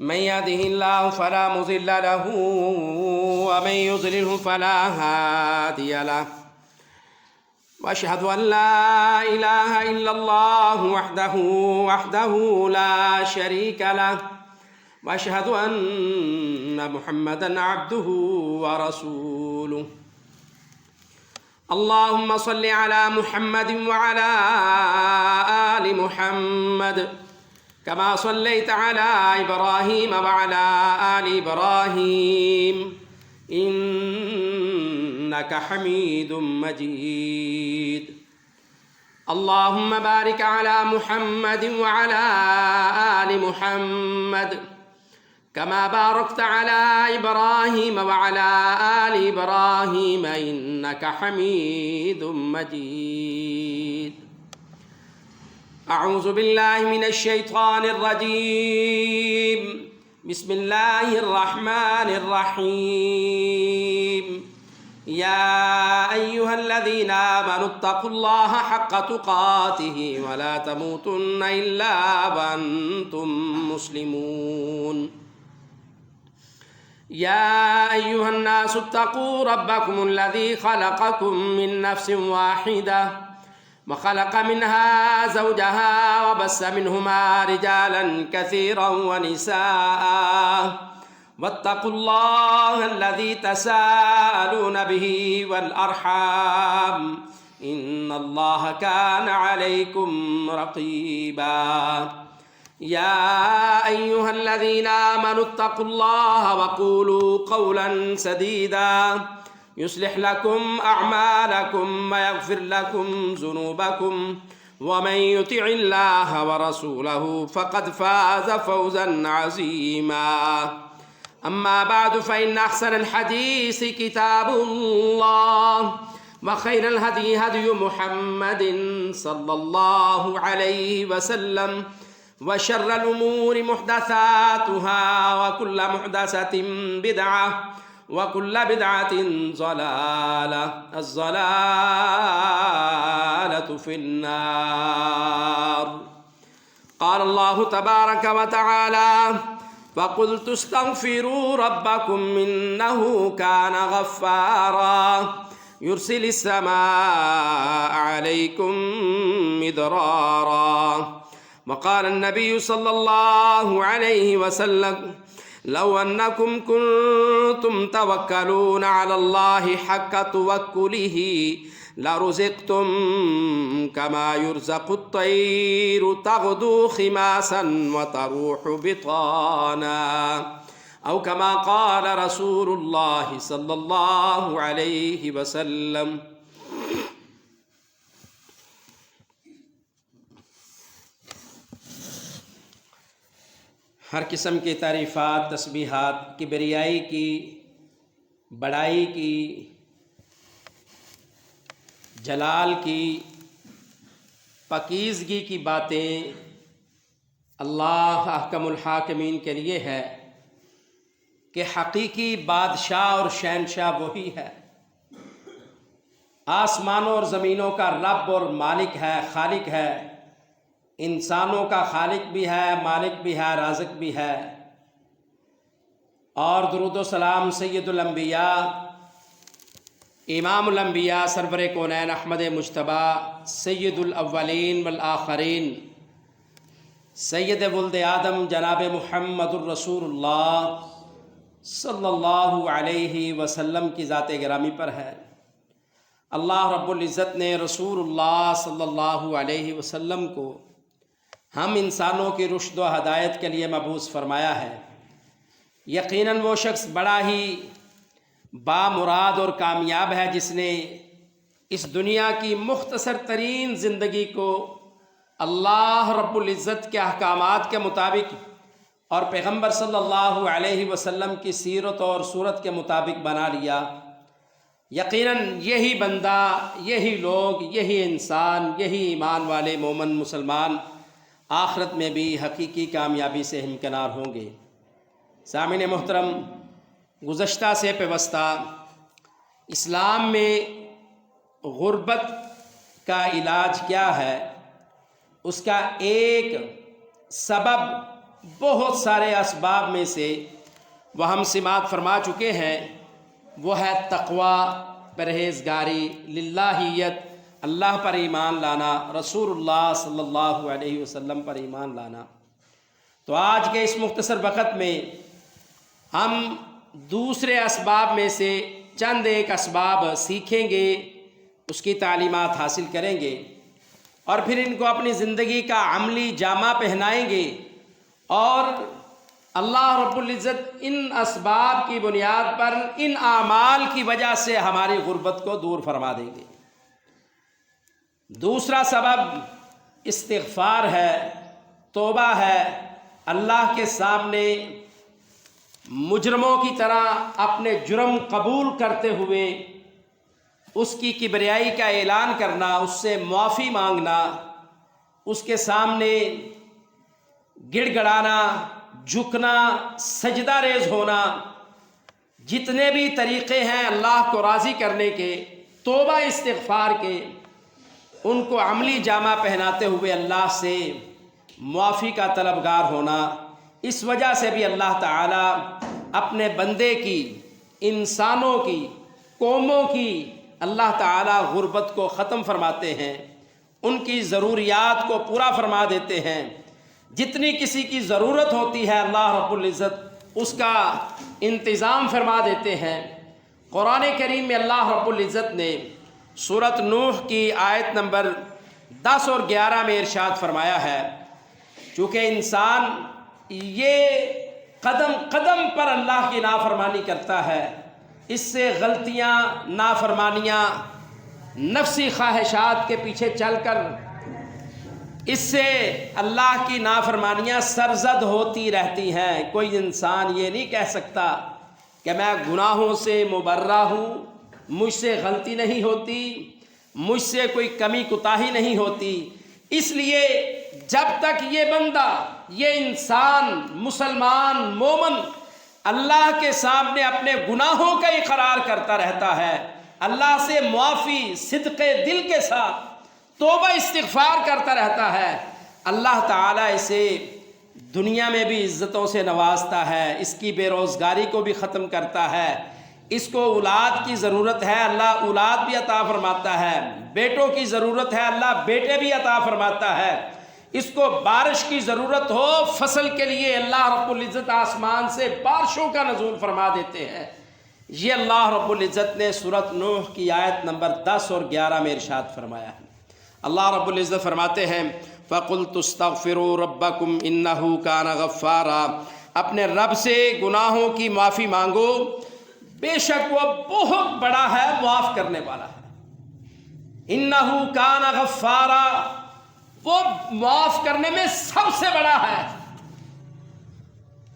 من يهده الله فلا مضل له ومن يضلله فلا هادي له وأشهد أن لا إله إلا الله وحده لا شريك له وأشهد أن محمدًا عبده ورسوله. اللهم صل على محمد وعلى آل محمد كما صليت على إبراهيم وعلى آل إبراهيم إنك حميد مجيد. اللهم بارك على محمد وعلى آل محمد كما باركت على إبراهيم وعلى آل إبراهيم إنك حميد مجيد. أعوذ بالله من الشيطان الرجيم. بسم الله الرحمن الرحيم. يا أيها الذين آمنوا اتقوا الله حق تقاته ولا تموتن إلا وأنتم مسلمون. يا أيها الناس اتقوا ربكم الذي خلقكم من نفس واحدة وخلق منها زوجها وبث منهما رجالا كثيرا ونساء واتقوا الله الذي تساءلون به والأرحام إن الله كان عليكم رقيبا. يا أيها الذين آمنوا اتقوا الله وقولوا قولا سديدا يصلح لكم أعمالكم ويغفر لكم ذنوبكم ومن يطع الله ورسوله فقد فاز فوزا عظيما. أما بعد فإن أحسن الحديث كتاب الله وخير الهدي هدي محمد صلى الله عليه وسلم وشر الأمور محدثاتها وكل محدثة بدعة وكل بدعة ضلالة الضلالة في النار. قال الله تبارك وتعالى فقلت استغفروا ربكم إنه كان غفارا يرسل السماء عليكم مدرارا. وقال النبي صلى الله عليه وسلم لو أنكم كنتم توكلون على الله حق توكله لرزقتم كما يرزق الطير تغدو خماسا وتروح بطانا أو كما قال رسول الله صلى الله عليه وسلم. ہر قسم کی تعریفات، تسبیحات، کبریائی کی، بڑائی کی، جلال کی، پاکیزگی کی باتیں اللہ احکم الحاکمین کے لیے ہے کہ حقیقی بادشاہ اور شہنشاہ وہی ہے، آسمانوں اور زمینوں کا رب اور مالک ہے، خالق ہے، انسانوں کا خالق بھی ہے، مالک بھی ہے، رازق بھی ہے. اور درود و سلام سید الانبیاء، امام الانبیاء، سرور کونین احمد مجتبیٰ، سید الاولین والآخرین، سید ولد آدم جناب محمد الرسول اللہ صلی اللہ علیہ وسلم کی ذات گرامی پر ہے. اللہ رب العزت نے رسول اللہ صلی اللہ علیہ وسلم کو ہم انسانوں کی رشد و ہدایت کے لیے مبعوث فرمایا ہے. یقیناً وہ شخص بڑا ہی بامراد اور کامیاب ہے جس نے اس دنیا کی مختصر ترین زندگی کو اللہ رب العزت کے احکامات کے مطابق اور پیغمبر صلی اللہ علیہ وسلم کی سیرت اور صورت کے مطابق بنا لیا. یقیناً یہی بندہ، یہی لوگ، یہی انسان، یہی ایمان والے مومن مسلمان آخرت میں بھی حقیقی کامیابی سے ہمکنار ہوں گے. سامعین محترم، گزشتہ سے پیوستہ اسلام میں غربت کا علاج کیا ہے، اس کا ایک سبب بہت سارے اسباب میں سے وہ ہم سماعت فرما چکے ہیں، وہ ہے تقوی، پرہیزگاری، للہیت، اللہ پر ایمان لانا، رسول اللہ صلی اللہ علیہ وسلم پر ایمان لانا۔ تو آج کے اس مختصر وقت میں ہم دوسرے اسباب میں سے چند ایک اسباب سیکھیں گے، اس کی تعلیمات حاصل کریں گے اور پھر ان کو اپنی زندگی کا عملی جامہ پہنائیں گے، اور اللہ رب العزت ان اسباب کی بنیاد پر، ان اعمال کی وجہ سے ہماری غربت کو دور فرما دیں گے۔ دوسرا سبب استغفار ہے، توبہ ہے، اللہ کے سامنے مجرموں کی طرح اپنے جرم قبول کرتے ہوئے اس کی کبریائی کا اعلان کرنا، اس سے معافی مانگنا، اس کے سامنے گڑ گڑانا، جھکنا، سجدہ ریز ہونا، جتنے بھی طریقے ہیں اللہ کو راضی کرنے کے، توبہ استغفار کے، ان کو عملی جامہ پہناتے ہوئے اللہ سے معافی کا طلبگار ہونا۔ اس وجہ سے بھی اللہ تعالی اپنے بندے کی، انسانوں کی، قوموں کی اللہ تعالی غربت کو ختم فرماتے ہیں، ان کی ضروریات کو پورا فرما دیتے ہیں۔ جتنی کسی کی ضرورت ہوتی ہے اللہ رب العزت اس کا انتظام فرما دیتے ہیں۔ قرآن کریم میں اللہ رب العزت نے سورۃ نوح کی آیت نمبر 10 اور 11 میں ارشاد فرمایا ہے، چونکہ انسان یہ قدم قدم پر اللہ کی نافرمانی کرتا ہے، اس سے غلطیاں، نافرمانیاں، نفسی خواہشات کے پیچھے چل کر اس سے اللہ کی نافرمانیاں سرزد ہوتی رہتی ہیں۔ کوئی انسان یہ نہیں کہہ سکتا کہ میں گناہوں سے مبرہ ہوں، مجھ سے غلطی نہیں ہوتی، مجھ سے کوئی کمی کوتاہی نہیں ہوتی۔ اس لیے جب تک یہ بندہ، یہ انسان، مسلمان، مومن اللہ کے سامنے اپنے گناہوں کا اقرار کرتا رہتا ہے، اللہ سے معافی صدق دل کے ساتھ توبہ استغفار کرتا رہتا ہے، اللہ تعالیٰ اسے دنیا میں بھی عزتوں سے نوازتا ہے، اس کی بے روزگاری کو بھی ختم کرتا ہے۔ اس کو اولاد کی ضرورت ہے، اللہ اولاد بھی عطا فرماتا ہے۔ بیٹوں کی ضرورت ہے، اللہ بیٹے بھی عطا فرماتا ہے۔ اس کو بارش کی ضرورت ہو، فصل کے لیے اللہ رب العزت آسمان سے بارشوں کا نزول فرما دیتے ہیں۔ یہ اللہ رب العزت نے سورۃ نوح کی آیت نمبر 10 اور 11 میں ارشاد فرمایا ہے۔ اللہ رب العزت فرماتے ہیں فَقُلْتُ اسْتَغْفِرُوا رَبَّكُمْ إِنَّهُ كَانَ غَفَّارًا، اپنے رب سے گناہوں کی معافی مانگو، بے شک وہ بہت بڑا ہے، معاف کرنے والا ہے۔ إِنَّهُ كَانَ غَفَّارًا، وہ معاف کرنے میں سب سے بڑا ہے۔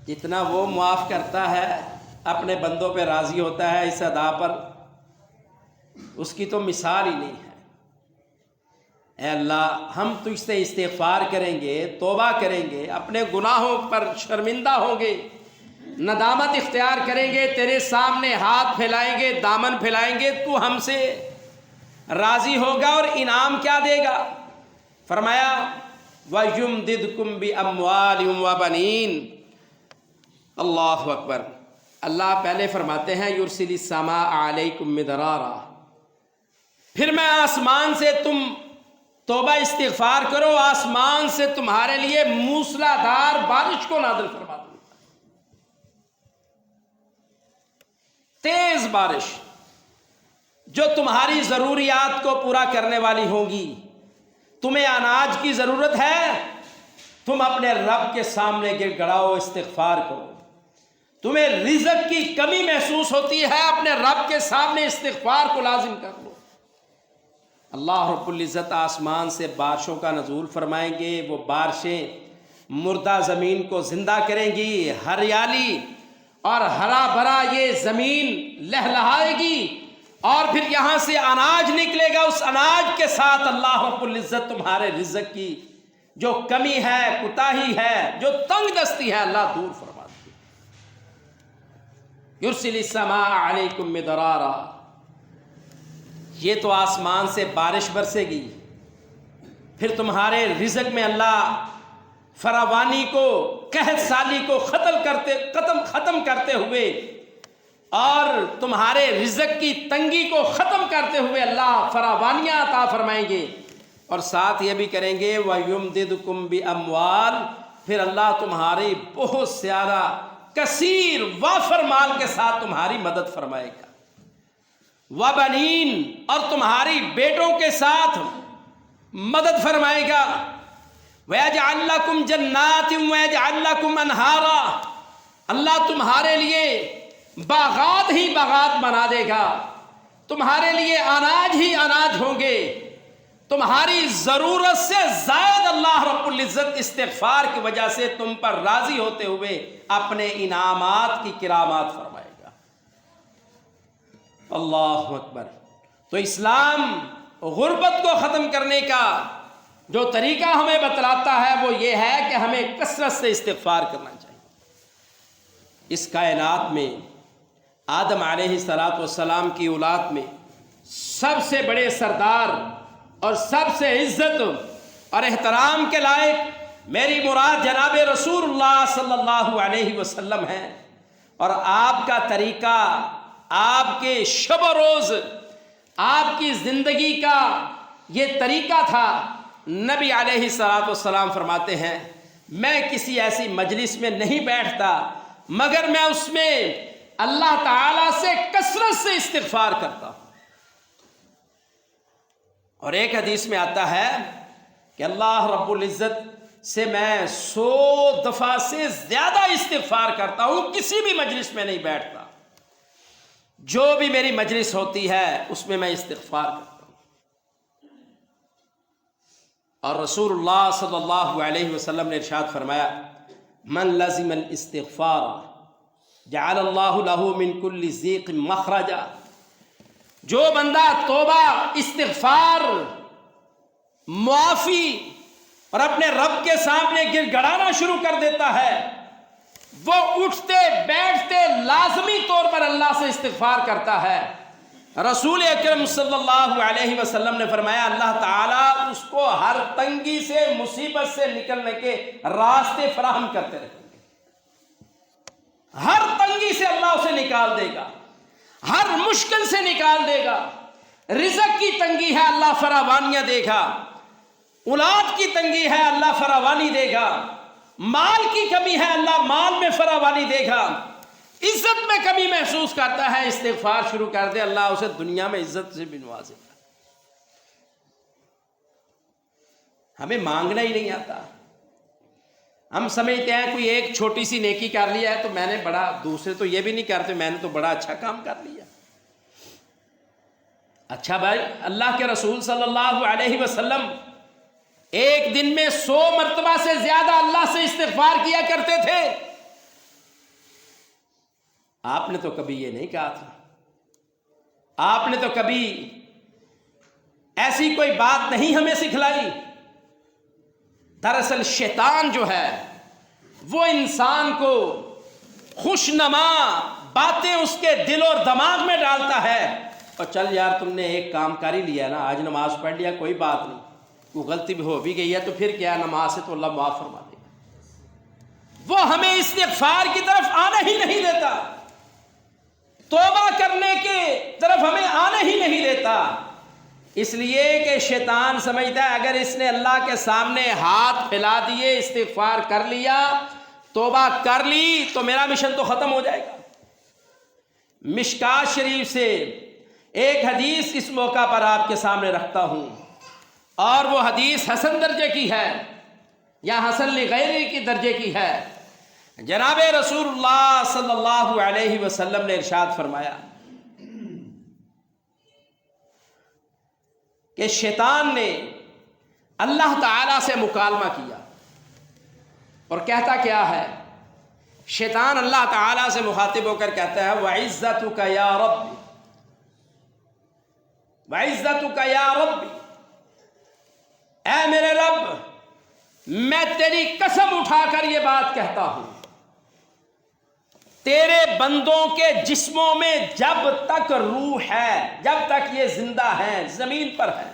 جتنا وہ معاف کرتا ہے، اپنے بندوں پہ راضی ہوتا ہے، اس ادا پر اس کی تو مثال ہی نہیں ہے۔ اے اللہ، ہم تجھ سے استغفار کریں گے، توبہ کریں گے، اپنے گناہوں پر شرمندہ ہوں گے، ندامت اختیار کریں گے، تیرے سامنے ہاتھ پھیلائیں گے، دامن پھیلائیں گے، تو ہم سے راضی ہوگا اور انعام کیا دے گا؟ فرمایا وَيُمْدِدْكُمْ بِأَمْوَالٍ وَبَنِينَ۔ اللہ اکبر۔ اللہ پہلے فرماتے ہیں یرسل السماء علیکم مدرارا، پھر میں آسمان سے، تم توبہ استغفار کرو، آسمان سے تمہارے لیے موسلا دھار بارش کو نازل فرما دوں گا، تیز بارش جو تمہاری ضروریات کو پورا کرنے والی ہوگی۔ تمہیں اناج کی ضرورت ہے، تم اپنے رب کے سامنے گڑ گڑاؤ، استغفار کرو۔ تمہیں رزق کی کمی محسوس ہوتی ہے، اپنے رب کے سامنے استغفار کو لازم کر لو۔ اللہ رب العزت آسمان سے بارشوں کا نزول فرمائیں گے، وہ بارشیں مردہ زمین کو زندہ کریں گی، ہریالی اور ہرا بھرا یہ زمین لہلہائے گی، اور پھر یہاں سے اناج نکلے گا۔ اس اناج کے ساتھ اللہ رب العزت تمہارے رزق کی جو کمی ہے، کوتاہی ہے، جو تنگ دستی ہے، اللہ دور فرما دے۔ یرسل السماء علیکم مدرارا، یہ تو آسمان سے بارش برسے گی، پھر تمہارے رزق میں اللہ فراوانی کو، قحط سالی کو ختم کرتے ہوئے اور تمہارے رزق کی تنگی کو ختم کرتے ہوئے اللہ فراوانیاں عطا فرمائیں گے، اور ساتھ یہ بھی کریں گے وَيُمْدِدْكُمْ بِأَمْوَالٍ، پھر اللہ تمہاری بہت زیادہ کثیر وافر مال کے ساتھ تمہاری مدد فرمائے گا، وَبَنِينَ، اور تمہاری بیٹوں کے ساتھ مدد فرمائے گا، وَيَجْعَلْ لَكُمْ جَنَّاتٍ وَيَجْعَلْ لَكُمْ أَنْهَارًا، اللہ تمہارے لیے باغات ہی باغات بنا دے گا، تمہارے لیے اناج ہی اناج ہوں گے، تمہاری ضرورت سے زائد اللہ رب العزت استغفار کی وجہ سے تم پر راضی ہوتے ہوئے اپنے انعامات کی کرامات فرمائے گا۔ اللہ اکبر۔ تو اسلام غربت کو ختم کرنے کا جو طریقہ ہمیں بتلاتا ہے وہ یہ ہے کہ ہمیں کثرت سے استغفار کرنا چاہیے۔ اس کائنات میں آدم علیہ السلام کی اولاد میں سب سے بڑے سردار اور سب سے عزت اور احترام کے لائق میری مراد جناب رسول اللہ صلی اللہ علیہ وسلم ہیں، اور آپ کا طریقہ، آپ کے شب و روز، آپ کی زندگی کا یہ طریقہ تھا۔ نبی علیہ السلام فرماتے ہیں میں کسی ایسی مجلس میں نہیں بیٹھتا مگر میں اس میں اللہ تعالی سے کثرت سے استغفار کرتا ہوں۔ اور ایک حدیث میں آتا ہے کہ اللہ رب العزت سے میں 100 دفعہ سے زیادہ استغفار کرتا ہوں، کسی بھی مجلس میں نہیں بیٹھتا، جو بھی میری مجلس ہوتی ہے اس میں استغفار کرتا ہوں۔ اور رسول اللہ صلی اللہ علیہ وسلم نے ارشاد فرمایا من لزم الاستغفار جعل اللہ له من کل ضیق مخرجا، جو بندہ توبہ، استغفار، معافی اور اپنے رب کے سامنے گر گڑانا شروع کر دیتا ہے، وہ اٹھتے بیٹھتے لازمی طور پر اللہ سے استغفار کرتا ہے۔ رسول اکرم صلی اللہ علیہ وسلم نے فرمایا اللہ تعالیٰ اس کو ہر تنگی سے، مصیبت سے نکلنے کے راستے فراہم کرتے رہیں گے، ہر تنگی سے اللہ اسے نکال دے گا، ہر مشکل سے نکال دے گا۔ رزق کی تنگی ہے اللہ فراوانیاں دے گا، اولاد کی تنگی ہے اللہ فراوانی دے گا، مال کی کمی ہے اللہ مال میں فراوانی دے گا، عزت میں کمی محسوس کرتا ہے استغفار شروع کر دے اللہ اسے دنیا میں عزت سے بھی نوازے گا۔ ہمیں مانگنا ہی نہیں آتا، ہم سمجھتے ہیں کوئی ایک چھوٹی سی نیکی کر لیا ہے تو میں نے بڑا، دوسرے تو یہ بھی نہیں کرتے میں نے تو بڑا اچھا کام کر لیا۔ اچھا بھائی، اللہ کے رسول صلی اللہ علیہ وسلم ایک دن میں 100 مرتبہ سے زیادہ اللہ سے استغفار کیا کرتے تھے، آپ نے تو کبھی یہ نہیں کہا تھا، آپ نے تو کبھی ایسی کوئی بات نہیں ہمیں سکھلائی۔ دراصل شیطان جو ہے وہ انسان کو خوشنما باتیں اس کے دل اور دماغ میں ڈالتا ہے، اور چل یار تم نے ایک کام کر ہی لیا نا، آج نماز پڑھ لیا کوئی بات نہیں، کوئی غلطی بھی ہو بھی گئی ہے تو پھر کیا، نماز سے تو اللہ معاف فرما دے گا۔ وہ ہمیں استغفار کی طرف آنے ہی نہیں دیتا، توبہ کرنے کے طرف ہمیں آنے ہی نہیں دیتا، اس لیے کہ شیطان سمجھتا ہے اگر اس نے اللہ کے سامنے ہاتھ پھیلا دیے، استغفار کر لیا، توبہ کر لی تو میرا مشن تو ختم ہو جائے گا۔ مشکات شریف سے ایک حدیث اس موقع پر آپ کے سامنے رکھتا ہوں، اور وہ حدیث حسن درجے کی ہے یا حسن لغیری کی درجے کی ہے۔ جناب رسول اللہ صلی اللہ علیہ وسلم نے ارشاد فرمایا کہ شیطان نے اللہ تعالی سے مکالمہ کیا، اور کہتا کیا ہے؟ شیطان اللہ تعالی سے مخاطب ہو کر کہتا ہے وَعِزَّتُكَ يَا رَبِّ، وَعِزَّتُكَ يَا رَبِّ، اے میرے رب میں تیری قسم اٹھا کر یہ بات کہتا ہوں، تیرے بندوں کے جسموں میں جب تک روح ہے، جب تک یہ زندہ ہیں، زمین پر ہے،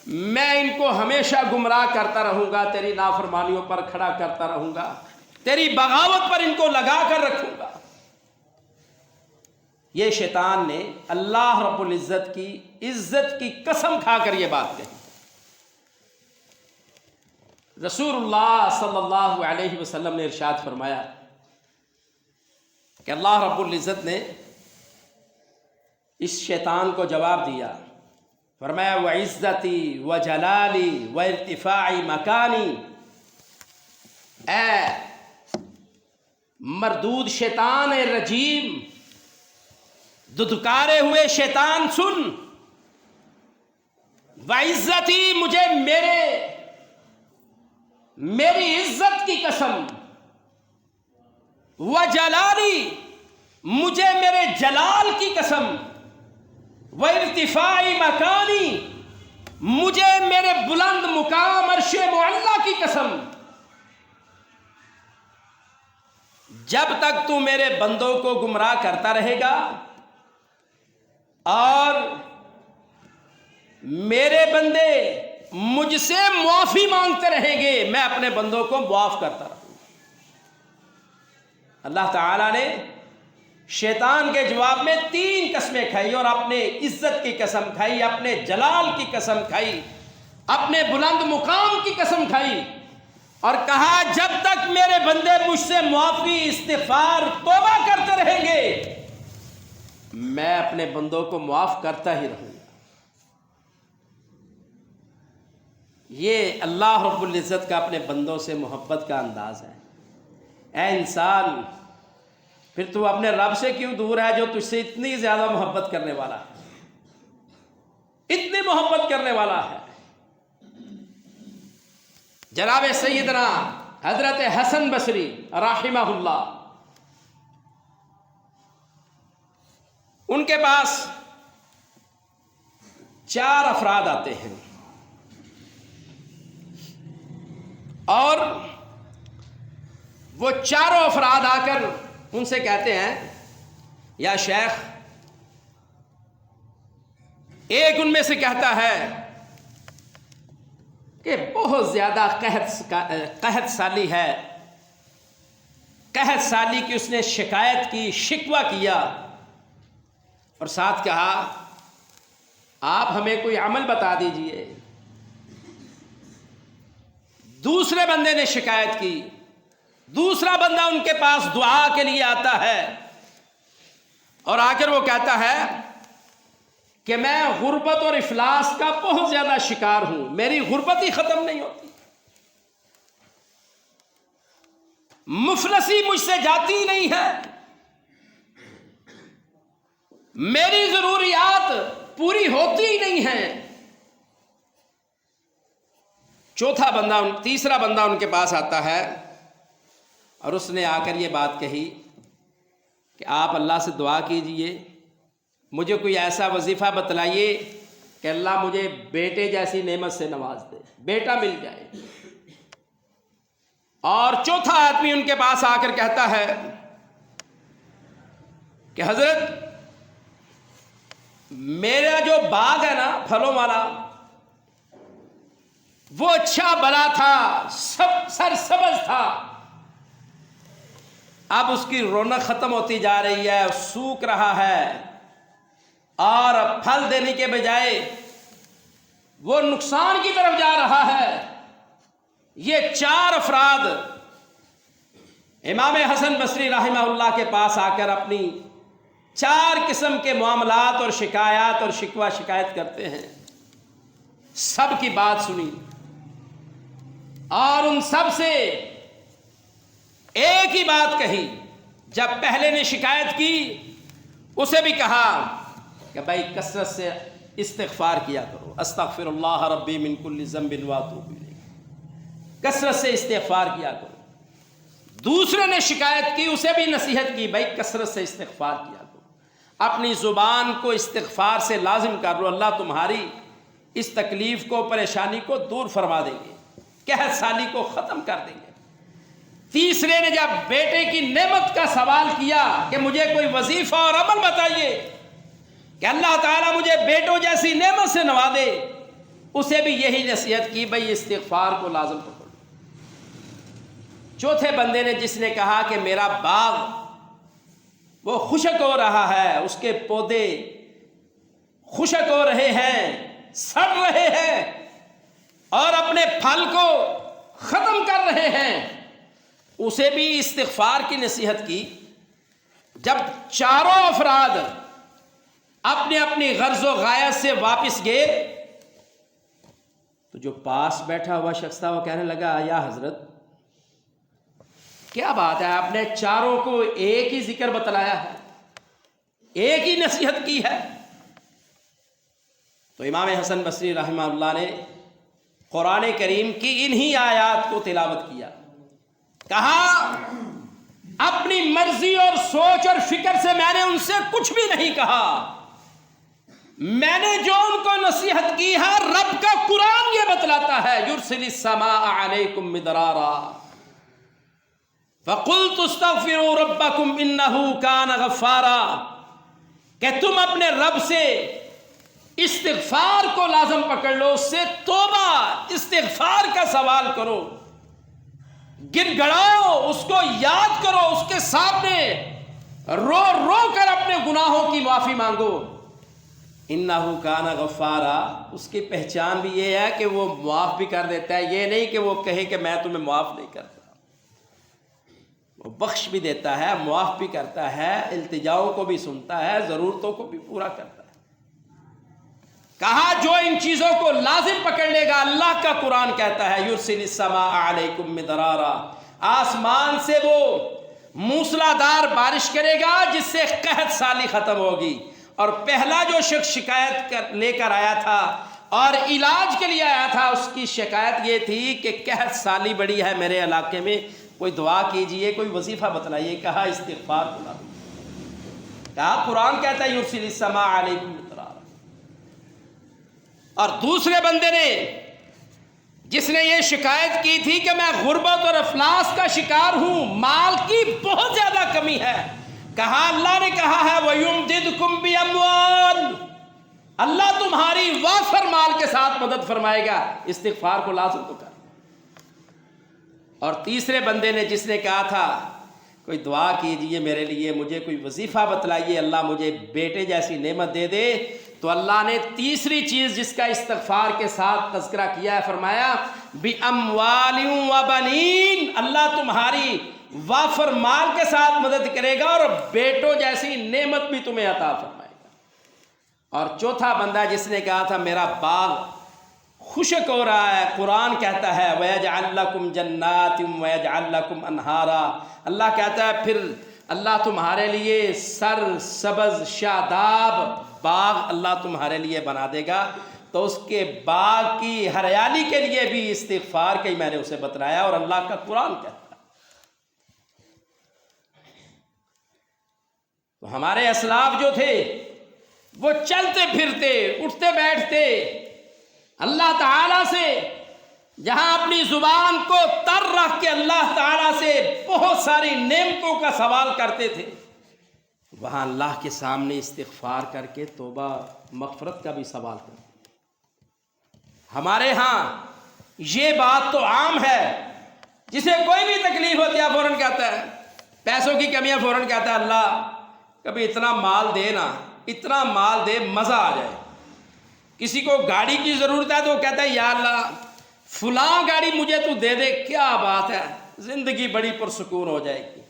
میں ان کو ہمیشہ گمراہ کرتا رہوں گا، تیری نافرمانیوں پر کھڑا کرتا رہوں گا، تیری بغاوت پر ان کو لگا کر رکھوں گا۔ یہ شیطان نے اللہ رب العزت کی عزت کی قسم کھا کر یہ بات کہی۔ رسول اللہ صلی اللہ علیہ وسلم نے ارشاد فرمایا کہ اللہ رب العزت نے اس شیطان کو جواب دیا، فرمایا وعزتی وجلالی وارتفاع مکانی، اے مردود شیطان رجیم، ددکارے ہوئے شیطان سن، وعزتی، مجھے میری عزت کی قسم، وجلالی، مجھے میرے جلال کی قسم، وارتفاع مکانی، مجھے میرے بلند مقام عرش معلی کی قسم، جب تک تو میرے بندوں کو گمراہ کرتا رہے گا اور میرے بندے مجھ سے معافی مانگتے رہیں گے، میں اپنے بندوں کو معاف کرتا رہوں گا۔ اللہ تعالیٰ نے شیطان کے جواب میں 3 قسمیں کھائی، اور اپنے عزت کی قسم کھائی، اپنے جلال کی قسم کھائی، اپنے بلند مقام کی قسم کھائی، اور کہا جب تک میرے بندے مجھ سے معافی، استغفار، توبہ کرتے رہیں گے، میں اپنے بندوں کو معاف کرتا ہی رہوں گا۔ یہ اللہ رب العزت کا اپنے بندوں سے محبت کا انداز ہے۔ اے انسان، پھر تو اپنے رب سے کیوں دور ہے جو تجھ سے اتنی زیادہ محبت کرنے والا ہے، اتنی محبت کرنے والا ہے۔ جناب سیدنا حضرت حسن بصری رحمہ اللہ، ان کے پاس 4 افراد آتے ہیں، اور وہ چاروں افراد آ کر ان سے کہتے ہیں یا شیخ، ایک ان میں سے کہتا ہے کہ بہت زیادہ قحط سالی ہے، قحط سالی کی اس نے شکایت کی، شکوہ کیا، اور ساتھ کہا آپ ہمیں کوئی عمل بتا دیجئے۔ دوسرے بندے نے شکایت کی، دوسرا بندہ ان کے پاس دعا کے لیے آتا ہے، اور آ کر وہ کہتا ہے کہ میں غربت اور افلاس کا بہت زیادہ شکار ہوں، میری غربت ہی ختم نہیں ہوتی، مفلسی مجھ سے جاتی نہیں ہے، میری ضروریات پوری ہوتی ہی نہیں ہیں۔ تیسرا بندہ ان کے پاس آتا ہے، اور اس نے آ کر یہ بات کہی کہ آپ اللہ سے دعا کیجئے، مجھے کوئی ایسا وظیفہ بتلائیے کہ اللہ مجھے بیٹے جیسی نعمت سے نواز دے، بیٹا مل جائے۔ اور چوتھا آدمی ان کے پاس آ کر کہتا ہے کہ حضرت میرا جو باغ ہے نا پھلوں والا، وہ اچھا بنا تھا، سرسبز تھا، اب اس کی رونق ختم ہوتی جا رہی ہے، سوکھ رہا ہے، اور پھل دینے کے بجائے وہ نقصان کی طرف جا رہا ہے۔ یہ 4 افراد امام حسن بصری رحمہ اللہ کے پاس آ کر اپنی 4 قسم کے معاملات اور شکایات اور شکایت کرتے ہیں۔ سب کی بات سنی، اور ان سب سے ایک ہی بات کہی۔ جب پہلے نے شکایت کی، اسے بھی کہا کہ بھائی کثرت سے استغفار کیا کرو، استغفر اللہ ربی من کل ذنب واتوب الیہ، کثرت سے استغفار کیا کرو۔ دوسرے نے شکایت کی، اسے بھی نصیحت کی، بھائی کثرت سے استغفار کیا کرو، اپنی زبان کو استغفار سے لازم کر لو، اللہ تمہاری اس تکلیف کو، پریشانی کو دور فرما دیں گے، قحط سالی کو ختم کر دیں گے۔ تیسرے نے جب بیٹے کی نعمت کا سوال کیا کہ مجھے کوئی وظیفہ اور عمل بتائیے کہ اللہ تعالیٰ مجھے بیٹوں جیسی نعمت سے نوازے، اسے بھی یہی نصیحت کی بھئی استغفار کو لازم پکڑو۔ چوتھے بندے نے جس نے کہا کہ میرا باغ وہ خشک ہو رہا ہے، اس کے پودے خشک ہو رہے ہیں، سڑ رہے ہیں اور اپنے پھل کو ختم کر رہے ہیں، اسے بھی استغفار کی نصیحت کی۔ جب چاروں افراد اپنی اپنی غرض و غایت سے واپس گئے تو جو پاس بیٹھا ہوا شخص تھا وہ کہنے لگا یا حضرت کیا بات ہے، آپ نے چاروں کو ایک ہی ذکر بتلایا ہے، ایک ہی نصیحت کی ہے۔ تو امام حسن بصری رحمہ اللہ نے قرآن کریم کی انہی آیات کو تلاوت کیا، کہا اپنی مرضی اور سوچ اور فکر سے میں نے ان سے کچھ بھی نہیں کہا، میں نے جو ان کو نصیحت کی ہے رب کا قرآن یہ بتلاتا ہے یرسل السماء علیکم مدرارا فقلت استغفروا ربکم انہ کان غفارا، کہ تم اپنے رب سے استغفار کو لازم پکڑ لو، اس سے توبہ استغفار کا سوال کرو، گر گڑاؤ، اس کو یاد کرو، اس کے سامنے رو رو کر اپنے گناہوں کی معافی مانگو۔ انہ کان غفارا، اس کی پہچان بھی یہ ہے کہ وہ معاف بھی کر دیتا ہے، یہ نہیں کہ وہ کہے کہ میں تمہیں معاف نہیں کرتا، وہ بخش بھی دیتا ہے، معاف بھی کرتا ہے، التجاؤں کو بھی سنتا ہے، ضرورتوں کو بھی پورا کرتا ہے۔ کہا جو ان چیزوں کو لازم پکڑ لے گا، اللہ کا قرآن کہتا ہے یرسل السماء علیکم مدرارا، آسمان سے وہ موسلادھار بارش کرے گا جس سے قحط سالی ختم ہوگی۔ اور پہلا جو شخص شکایت لے کر آیا تھا اور علاج کے لیے آیا تھا، اس کی شکایت یہ تھی کہ قحط سالی بڑی ہے میرے علاقے میں، کوئی دعا کیجئے، کوئی وظیفہ بتلائیے۔ کہا استغفار کو لازم، کہا قرآن کہتا ہے یرسل السماء علیکم مدرارا۔ اور دوسرے بندے نے جس نے یہ شکایت کی تھی کہ میں غربت اور افلاس کا شکار ہوں، مال کی بہت زیادہ کمی ہے، کہا اللہ نے کہا ہے وَيُمْدِدْكُمْ بِأَمْوَالٍ، اللہ تمہاری وافر مال کے ساتھ مدد فرمائے گا۔ استغفار کو لازم تو کر۔ اور تیسرے بندے نے جس نے کہا تھا کوئی دعا کیجئے میرے لیے، مجھے کوئی وظیفہ بتلائیے، اللہ مجھے بیٹے جیسی نعمت دے دے، تو اللہ نے تیسری چیز جس کا استغفار کے ساتھ تذکرہ کیا ہے فرمایا بِأَمْوَالٍ وَبَنِينَ، اللہ تمہاری وافر مال کے ساتھ مدد کرے گا اور بیٹوں جیسی نعمت بھی تمہیں عطا فرمائے گا۔ اور چوتھا بندہ جس نے کہا تھا میرا باغ خشک ہو رہا ہے، قرآن کہتا ہے وَيَجْعَلْ لَكُمْ جَنَّاتٍ وَيَجْعَلْ لَكُمْ أَنْهَارًا، اللہ کہتا ہے پھر اللہ تمہارے لیے سر سبز شاداب باغ اللہ تمہارے لیے بنا دے گا۔ تو اس کے باغ کی ہریالی کے لیے بھی استغفار کے میں نے اسے بتلایا، اور اللہ کا قرآن کہتا ہے۔ تو ہمارے اسلاف جو تھے وہ چلتے پھرتے اٹھتے بیٹھتے اللہ تعالیٰ سے جہاں اپنی زبان کو تر رکھ کے اللہ تعالیٰ سے بہت ساری نعمتوں کا سوال کرتے تھے، وہاں اللہ کے سامنے استغفار کر کے توبہ مغفرت کا بھی سوال کرتے۔ ہمارے ہاں یہ بات تو عام ہے، جسے کوئی بھی تکلیف ہوتی ہے فوراً کہتا ہے، پیسوں کی کمیاں فوراً کہتا ہے اللہ کبھی اتنا مال دے نا، اتنا مال دے مزہ آ جائے۔ کسی کو گاڑی کی ضرورت ہے تو وہ کہتا ہے یا اللہ فلاں گاڑی مجھے تو دے دے، کیا بات ہے، زندگی بڑی پرسکون ہو جائے گی۔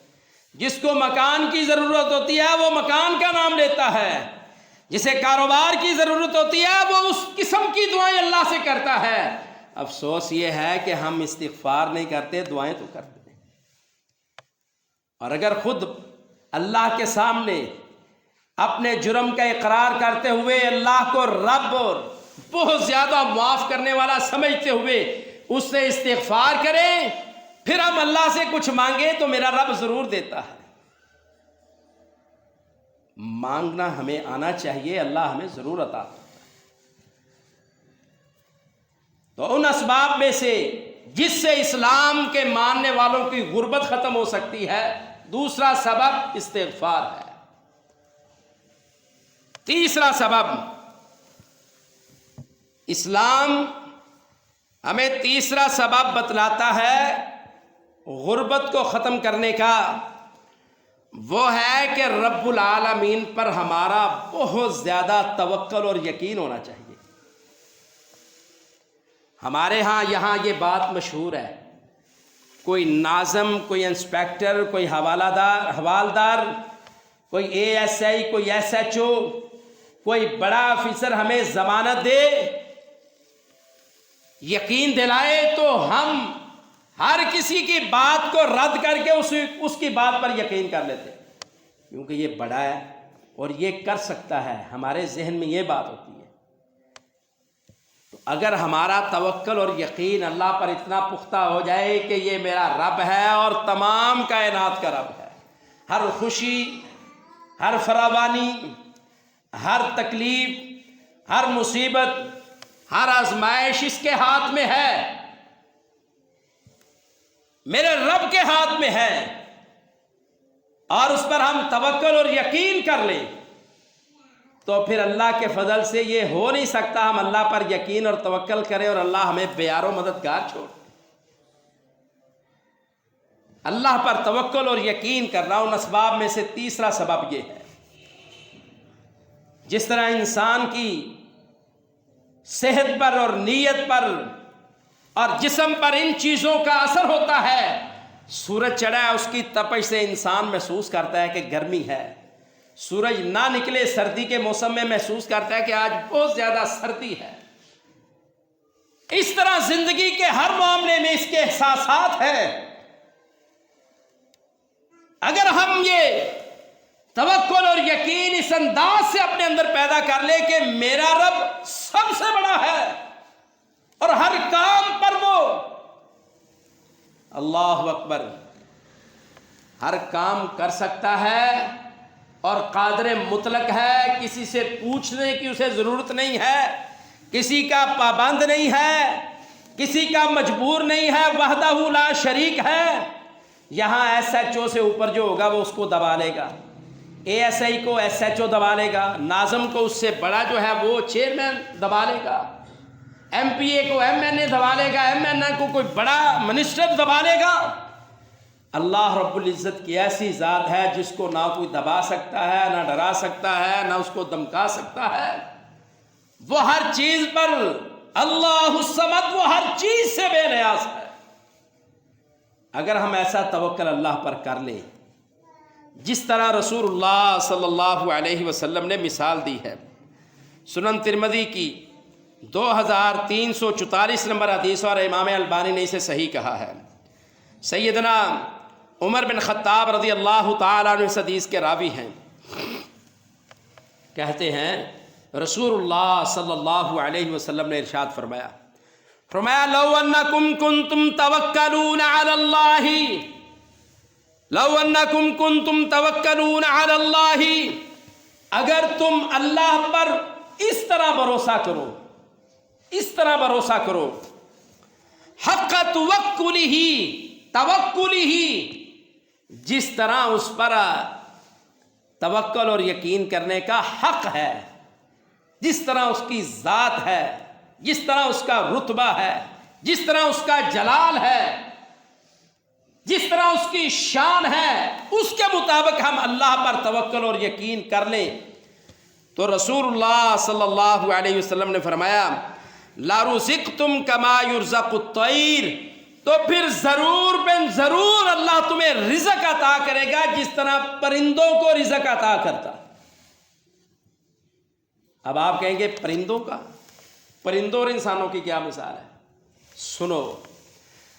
جس کو مکان کی ضرورت ہوتی ہے وہ مکان کا نام لیتا ہے، جسے کاروبار کی ضرورت ہوتی ہے وہ اس قسم کی دعائیں اللہ سے کرتا ہے۔ افسوس یہ ہے کہ ہم استغفار نہیں کرتے، دعائیں تو کرتے ہیں۔ اور اگر خود اللہ کے سامنے اپنے جرم کا اقرار کرتے ہوئے اللہ کو رب اور بہت زیادہ معاف کرنے والا سمجھتے ہوئے اس سے استغفار کریں، پھر ہم اللہ سے کچھ مانگیں تو میرا رب ضرور دیتا ہے۔ مانگنا ہمیں آنا چاہیے، اللہ ہمیں ضرور عطا کرتا ہے۔ تو ان اسباب میں سے جس سے اسلام کے ماننے والوں کی غربت ختم ہو سکتی ہے، دوسرا سبب استغفار ہے۔ تیسرا سبب اسلام ہمیں تیسرا سبب بتلاتا ہے غربت کو ختم کرنے کا، وہ ہے کہ رب العالمین پر ہمارا بہت زیادہ توکل اور یقین ہونا چاہیے۔ ہمارے ہاں یہاں یہ بات مشہور ہے، کوئی ناظم، کوئی انسپیکٹر، کوئی حوالدار، کوئی اے ایس آئی، کوئی ایس ایچ او، کوئی بڑا آفیسر ہمیں ضمانت دے، یقین دلائے، تو ہم ہر کسی کی بات کو رد کر کے اس کی بات پر یقین کر لیتے، کیونکہ یہ بڑا ہے اور یہ کر سکتا ہے، ہمارے ذہن میں یہ بات ہوتی ہے۔ تو اگر ہمارا توکل اور یقین اللہ پر اتنا پختہ ہو جائے کہ یہ میرا رب ہے اور تمام کائنات کا رب ہے، ہر خوشی، ہر فراوانی، ہر تکلیف، ہر مصیبت، ہر آزمائش اس کے ہاتھ میں ہے، میرے رب کے ہاتھ میں ہے، اور اس پر ہم توکل اور یقین کر لیں تو پھر اللہ کے فضل سے یہ ہو نہیں سکتا ہم اللہ پر یقین اور توکل کریں اور اللہ ہمیں بے یار و مددگار چھوڑ۔ اللہ پر توکل اور یقین کرنا ان اسباب میں سے تیسرا سبب یہ ہے۔ جس طرح انسان کی صحت پر اور نیت پر اور جسم پر ان چیزوں کا اثر ہوتا ہے، سورج چڑھا ہے اس کی تپش سے انسان محسوس کرتا ہے کہ گرمی ہے، سورج نہ نکلے سردی کے موسم میں محسوس کرتا ہے کہ آج بہت زیادہ سردی ہے۔ اس طرح زندگی کے ہر معاملے میں اس کے احساسات ہیں۔ اگر ہم یہ توکل اور یقین اس انداز سے اپنے اندر پیدا کر لے کہ میرا رب سب سے بڑا ہے اور ہر کام پر وہ اللہ اکبر ہر کام کر سکتا ہے اور قادر مطلق ہے، کسی سے پوچھنے کی اسے ضرورت نہیں ہے، کسی کا پابند نہیں ہے، کسی کا مجبور نہیں ہے، وحدہ لا شریک ہے۔ یہاں ایس ایچ او سے اوپر جو ہوگا وہ اس کو دبا لے گا، اے ایس آئی کو ایس ایچ او دبا لے گا، ناظم کو اس سے بڑا جو ہے وہ چیئرمین دبا لے گا، ایم پی اے کو ایم این اے دبا لے گا، ایم این اے کو کوئی بڑا منسٹر دبا لے گا۔ اللہ رب العزت کی ایسی ذات ہے جس کو نہ کوئی دبا سکتا ہے، نہ ڈرا سکتا ہے، نہ اس کو دمکا سکتا ہے۔ وہ ہر چیز پر اللہ الصمد، وہ ہر چیز سے بے نیاز ہے۔ اگر ہم ایسا توکل اللہ پر کر لیں جس طرح رسول اللہ صلی اللہ علیہ وسلم نے مثال دی ہے، سنن ترمذی کی 2344 نمبر حدیث اور امام البانی نے اسے صحیح کہا ہے۔ سیدنا عمر بن خطاب رضی اللہ تعالیٰ عنہ اس حدیث کے راوی ہیں، کہتے ہیں رسول اللہ صلی اللہ علیہ وسلم نے ارشاد فرمایا لو انکم کنتم توکلون علی اللہ، لو انکم کنتم توکلون علی اللہ، اگر تم اللہ پر اس طرح بھروسہ کرو، اس طرح بھروسہ کرو، حق توکلہ، توکلہ، جس طرح اس پر توکل اور یقین کرنے کا حق ہے، جس طرح اس کی ذات ہے، جس طرح اس کا رتبہ ہے، جس طرح اس کا جلال ہے، جس طرح اس کی شان ہے، اس کے مطابق ہم اللہ پر توکل اور یقین کر لیں تو رسول اللہ صلی اللہ علیہ وسلم نے فرمایا لَرُزِقْتُمْ كَمَا يُرْزَقُ الطَّيْرُ، تو پھر ضرور بن ضرور اللہ تمہیں رزق عطا کرے گا جس طرح پرندوں کو رزق عطا کرتا۔ اب آپ کہیں گے پرندوں کا، پرندوں اور انسانوں کی کیا مثال ہے؟ سنو،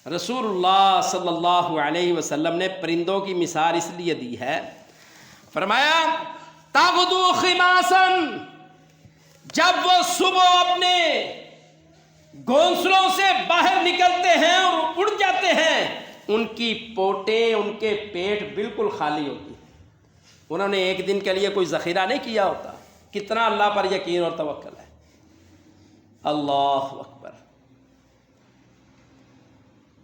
رسول اللہ صلی اللہ علیہ وسلم نے پرندوں کی مثال اس لیے دی ہے، فرمایا تغدو خماسن، جب وہ صبح اپنے گھونسلوں سے باہر نکلتے ہیں اور اڑ جاتے ہیں، ان کی پوٹیں، ان کے پیٹ بالکل خالی ہوتی ہیں، انہوں نے ایک دن کے لیے کوئی ذخیرہ نہیں کیا ہوتا۔ کتنا اللہ پر یقین اور توکل ہے، اللہ اکبر۔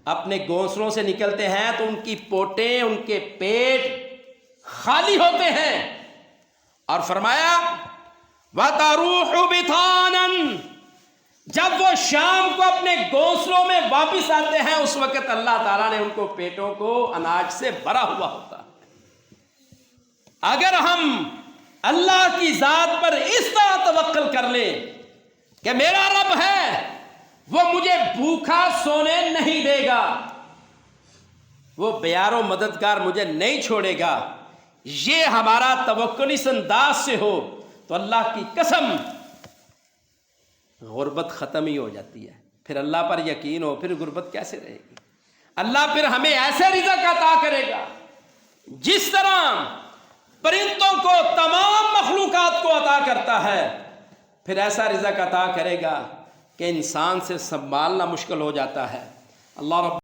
اپنے گھونسلوں سے نکلتے ہیں تو ان کی پوٹیں، ان کے پیٹ خالی ہوتے ہیں، اور فرمایا وَتَرُوحُ بِطَانًا، جب وہ شام کو اپنے گھونسلوں میں واپس آتے ہیں اس وقت اللہ تعالیٰ نے ان کو پیٹوں کو اناج سے بھرا ہوا ہوتا ہے۔ اگر ہم اللہ کی ذات پر اس طرح توکل کر لیں کہ میرا رب ہے، وہ مجھے بھوکا سونے نہیں دے گا، وہ بیار و مددگار مجھے نہیں چھوڑے گا، یہ ہمارا توکل اس انداز سے ہو تو اللہ کی قسم غربت ختم ہی ہو جاتی ہے۔ پھر اللہ پر یقین ہو، پھر غربت کیسے رہے گی؟ اللہ پھر ہمیں ایسے رزق عطا کرے گا جس طرح پرندوں کو تمام مخلوقات کو عطا کرتا ہے، پھر ایسا رزق عطا کرے گا کہ انسان سے سنبھالنا مشکل ہو جاتا ہے۔ اللہ رب